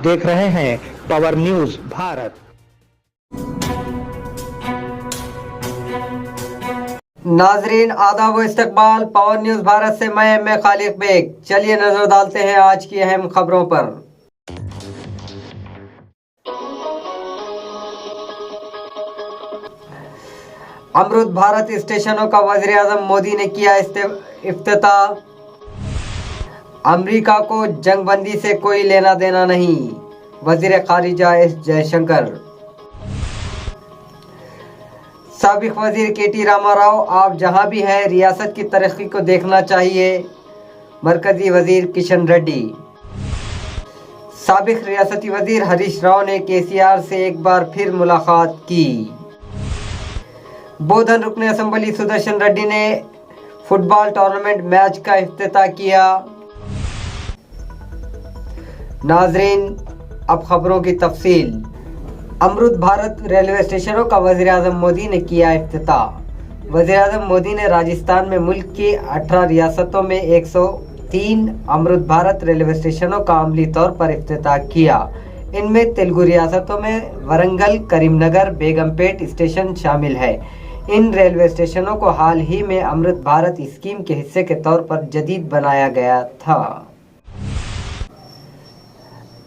देख रहे हैं पावर न्यूज भारत। नाजरीन आदाब व इस्तकबाल, पावर न्यूज भारत से मैं खालिक बेग। चलिए नजर डालते हैं आज की अहम खबरों पर। अमृत भारत स्टेशनों का वज़ीर आज़म मोदी ने किया इफ्तिताह। अमेरिका को जंगबंदी से कोई लेना देना नहीं, वज़ीर खारिजा एस जयशंकर। साबिक वज़ीर के.टी. रामाराव, आप जहां भी हैं रियासत की तरक्की को देखना चाहिए, मरकजी वज़ीर किशन रेड्डी। साबिक रियासती वज़ीर हरीश राव ने केसीआर से एक बार फिर मुलाकात की। बोधन रुकन असम्बली सुदर्शन रेड्डी ने फुटबॉल टूर्नामेंट मैच का इफ्तिताह किया। नाजरीन, अब खबरों की तफसील। अमृत भारत रेलवे स्टेशनों का वज़ीर आज़म मोदी ने किया इफ्तिताह। वज़ीर आज़म मोदी ने राजस्थान में मुल्क की 18 रियासतों में 103 अमृत भारत रेलवे स्टेशनों का अमली तौर पर इफ्तिताह किया। इनमें तेलुगु रियासतों में वरंगल, करीमनगर, बेगमपेट स्टेशन शामिल है। इन रेलवे स्टेशनों को हाल ही में अमृत भारत स्कीम के हिस्से के तौर पर जदीद बनाया गया था।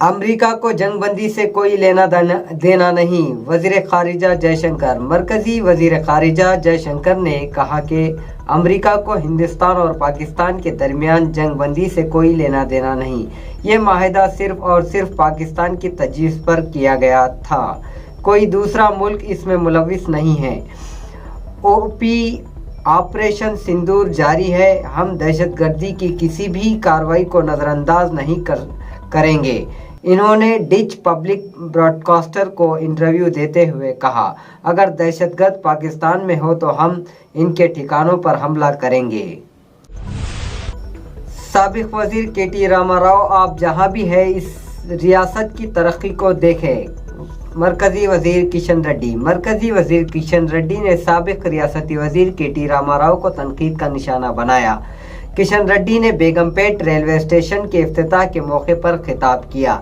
अमेरिका को जंगबंदी से कोई लेना देना नहीं, वज़ीर खारिजा जयशंकर। मरकजी वज़ीर खारिजा जयशंकर ने कहा कि अमेरिका को हिंदुस्तान और पाकिस्तान के दरमियान जंगबंदी से कोई लेना देना नहीं। ये माहिदा सिर्फ और सिर्फ पाकिस्तान की तजवीज़ पर किया गया था, कोई दूसरा मुल्क इसमें मुलविस नहीं है। ओपी ऑपरेशन सिंदूर जारी है, हम दहशतगर्दी की किसी भी कार्रवाई को नज़रअंदाज नहीं करेंगे। इन्होंने डिच पब्लिक ब्रॉडकास्टर को इंटरव्यू देते हुए कहा, अगर दहशतगर्द पाकिस्तान में हो तो हम इनके ठिकानों पर हमला करेंगे। साबिक वज़ीर के.टी. रामाराव, आप जहां भी हैं इस रियासत की तरक्की को देखें, मरकजी वज़ीर किशन रेड्डी। मरकजी वज़ीर किशन रेड्डी ने साबिक रियासती वज़ीर के.टी. रामाराव को तनकीद का निशाना बनाया। किशन रेड्डी ने बेगमपेट रेलवे स्टेशन के इफ्तिताह के मौके पर खिताब किया।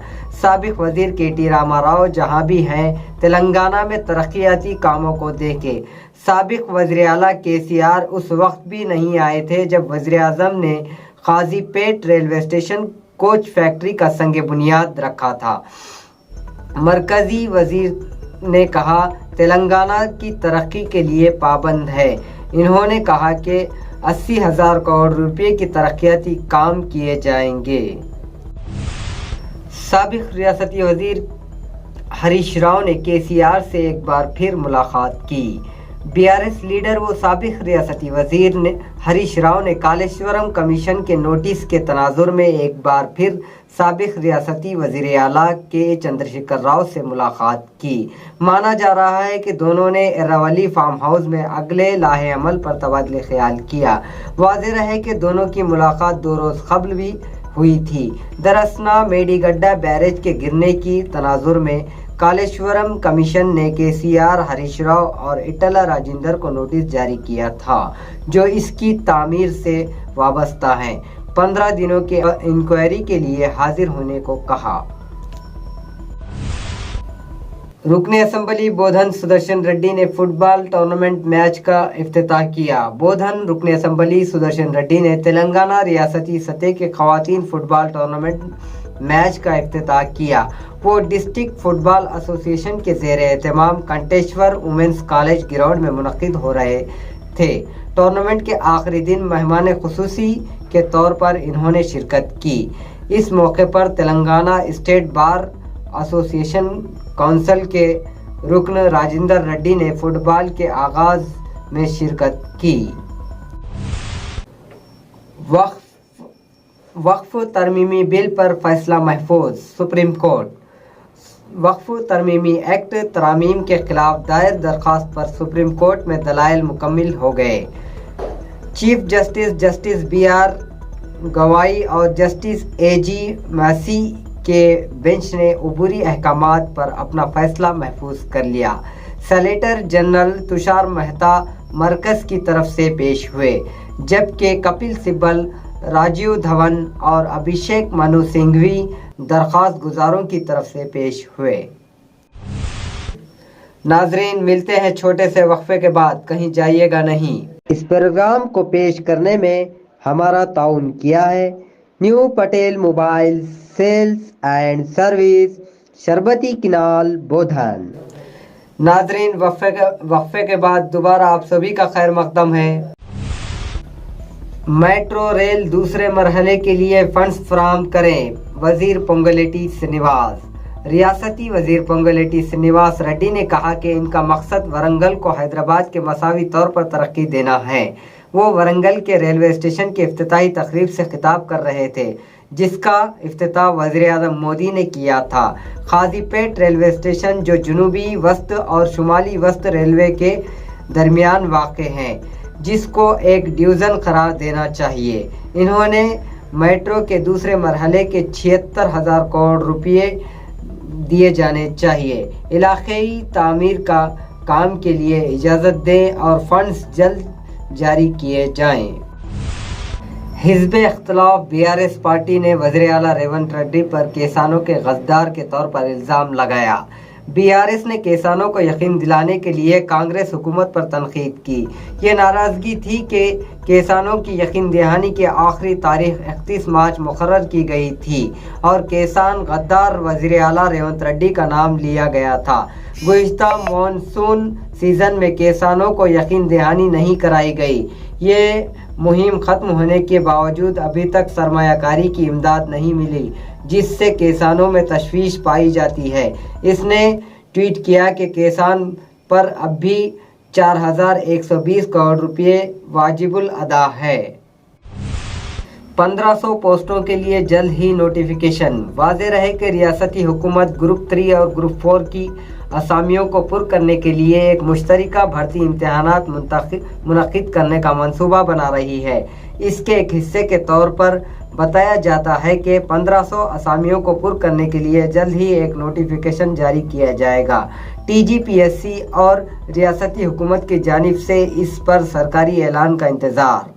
साबिक वज़ीर के.टी. रामाराव, जहां भी हैं तेलंगाना में तरक्याती कामों को देखें। साबिक वज़ीर आला केसीआर उस वक्त भी नहीं आए थे जब वज़ीर आज़म ने Kazipet railway station coach factory का संग बुनियाद रखा था। मरकजी वज़ीर ने कहा, तेलंगाना की तरक्की के लिए पाबंद है। इन्होंने कहा कि 80,000 करोड़ रुपए की तरक्याती काम किए जाएंगे। साबिक रियासती वज़ीर हरीश राव ने केसीआर से एक बार फिर मुलाकात की। बीआरएस लीडर व साबिक रियासती वज़ीर हरीश राव ने कालेश्वरम कमीशन के नोटिस के तनाजुर में एक बार फिर साबिक रियासती वज़ीर आला के चंद्रशेखर राव से मुलाकात की। माना जा रहा है कि दोनों ने एरावली फार्म हाउस में अगले लाहे अमल पर तबादले ख्याल किया। वाज़ेह है कि दोनों की मुलाकात 2 रोज़ कबल भी हुई थी। दरअसल मेडीगड्डा बैरेज के गिरने की तनाजुर में कालेश्वरम कमीशन ने केसीआर, हरीश राव और इटला राजेंद्र को नोटिस जारी किया था, जो इसकी तामीर से वाबस्ता हैं। 15 दिनों के इंक्वायरी के लिए हाजिर होने को कहा। रुकने असम्बली बोधन सुदर्शन रेड्डी ने फुटबॉल टूर्नामेंट मैच का इफ्तिताह किया। बोधन रुकने असम्बली सुदर्शन रेड्डी ने तेलंगाना रियासती सतह के खवातीन फुटबॉल टूर्नामेंट मैच का इफ्तिताह किया। वो डिस्ट्रिक्ट फुटबॉल एसोसिएशन के ज़ेर एहतमाम कंटेश्वर वुमेन्स कॉलेज ग्राउंड में मुनक्किद हो रहे थे। टूर्नामेंट के आखिरी दिन मेहमान खुसूसी के तौर पर इन्होंने शिरकत की। इस मौके पर Telangana state bar association council के रुकन राजेंद्र रेड्डी ने फुटबॉल के आगाज में शिरकत की। वक्फ तरमीमी बिल पर फैसला महफूज, सुप्रीम कोर्ट। वक्फ तरमीमी एक्ट तरामीम के खिलाफ दायर दरख्वास्त पर सुप्रीम कोर्ट में दलाइल मुकम्मिल हो गए। Chief justice B R. गवाई और जस्टिस ए.जी. मैसी के बेंच ने अबूरी अहकामात पर अपना फैसला महफूज कर लिया। सेनेटर जनरल तुषार मेहता मरकज़ की तरफ से पेश हुए, जबकि कपिल सिब्बल, राजीव धवन और अभिषेक मनु सिंघवी درخواست گزاروں کی طرف سے پیش ہوئے۔ ناظرین، ملتے ہیں چھوٹے سے وقفے کے بعد، کہیں جائیے گا نہیں۔ اس پروگرام کو پیش کرنے میں ہمارا تعاون کیا ہے new Patel mobile sales and service, Sharbati canal, Bodhan. ناظرین، وقفے کے بعد دوبارہ آپ سبھی کا خیر مقدم ہے۔ میٹرو ریل دوسرے مرحلے کے لیے فنڈز فراہم کریں، وزیر پونگلیٹی سرینیواس۔ ریاستی وزیر پونگلیٹی سرینیواس ریڈی نے کہا کہ ان کا مقصد ورنگل کو حیدرآباد کے مساوی طور پر ترقی دینا ہے۔ وہ ورنگل کے ریلوے اسٹیشن کی افتتاحی تقریب سے خطاب کر رہے تھے، جس کا افتتاح وزیر اعظم مودی نے کیا تھا۔ قاضی پیٹ ریلوے اسٹیشن، جو جنوبی وسط اور شمالی وسط ریلوے کے درمیان واقع ہے، جس کو ایک ڈویژن قرار دینا چاہیے۔ انہوں نے میٹرو کے دوسرے مرحلے کے 76,000 کروڑ روپے دیے جانے چاہیے۔ علاقائی تعمیر کا کام کے لیے اجازت دیں اور فنڈز جلد جاری کیے جائیں۔ حزب اختلاف BRS پارٹی نے وزیر اعلیٰ ریونت ریڈی پر کسانوں کے غدار کے طور پر الزام لگایا۔ BRS نے کسانوں کو یقین دلانے کے لیے کانگریس حکومت پر تنقید کی۔ یہ ناراضگی تھی کہ کسانوں کی یقین دہانی کی آخری تاریخ 31 مارچ مقرر کی گئی تھی اور کسان غدار وزیر اعلیٰ ریونت ریڈی کا نام لیا گیا تھا۔ گزشتہ مانسون سیزن میں کسانوں کو یقین دہانی نہیں کرائی گئی۔ یہ مہم ختم ہونے کے باوجود ابھی تک سرمایہ کاری کی امداد نہیں ملی، جس سے کسانوں میں تشویش پائی جاتی ہے۔ اس نے ٹویٹ کیا کہ کسان پر اب بھی 4,120 کروڑ روپے واجب الادا ہے۔ 1500 پوسٹوں کے لیے جلد ہی نوٹیفیکیشن۔ واضح رہے کہ ریاستی حکومت گروپ 3 اور گروپ 4 کی اسامیوں کو پر کرنے کے لیے ایک مشترکہ بھرتی امتحانات منعقد کرنے کا منصوبہ بنا رہی ہے۔ اس کے ایک حصے کے طور پر بتایا جاتا ہے کہ 1500 اسامیوں کو پر کرنے کے لیے جلد ہی ایک نوٹیفیکیشن جاری کیا جائے گا۔ TGPSC اور ریاستی حکومت کی جانب سے اس پر سرکاری اعلان کا انتظار۔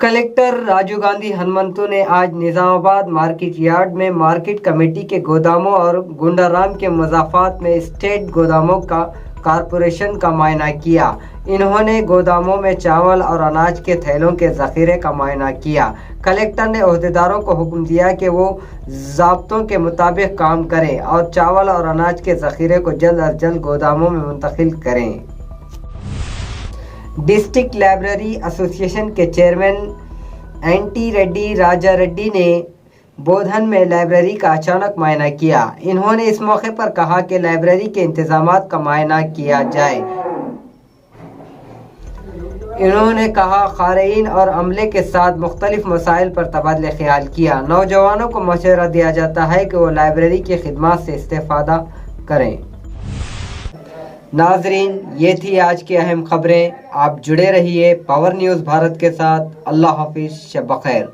کلکٹر راجیو گاندھی ہنمنتو نے آج نظام آباد مارکیٹ یارڈ میں مارکیٹ کمیٹی کے گوداموں اور گنڈارام کے مضافات میں اسٹیٹ گوداموں کا کارپوریشن کا معائنہ کیا۔ انہوں نے گوداموں میں چاول اور اناج کے تھیلوں کے ذخیرے کا معائنہ کیا۔ کلکٹر نے عہدیداروں کو حکم دیا کہ وہ ضابطوں کے مطابق کام کریں اور چاول اور اناج کے ذخیرے کو جلد از جلد گوداموں میں منتقل کریں۔ ڈسٹرکٹ لائبریری ایسوسی ایشن کے چیئرمین اینٹی ریڈی راجا ریڈی نے بودھن میں لائبریری کا اچانک معائنہ کیا۔ انہوں نے اس موقع پر کہا کہ لائبریری کے انتظامات کا معائنہ کیا جائے۔ انہوں نے کہا قارئین اور عملے کے ساتھ مختلف مسائل پر تبادلہ خیال کیا۔ نوجوانوں کو مشورہ دیا جاتا ہے کہ وہ لائبریری کی خدمات سے استفادہ کریں۔ ناظرین، یہ تھی آج کی اہم خبریں۔ آپ جڑے رہیے پاور نیوز بھارت کے ساتھ۔ اللہ حافظ، شب بخیر۔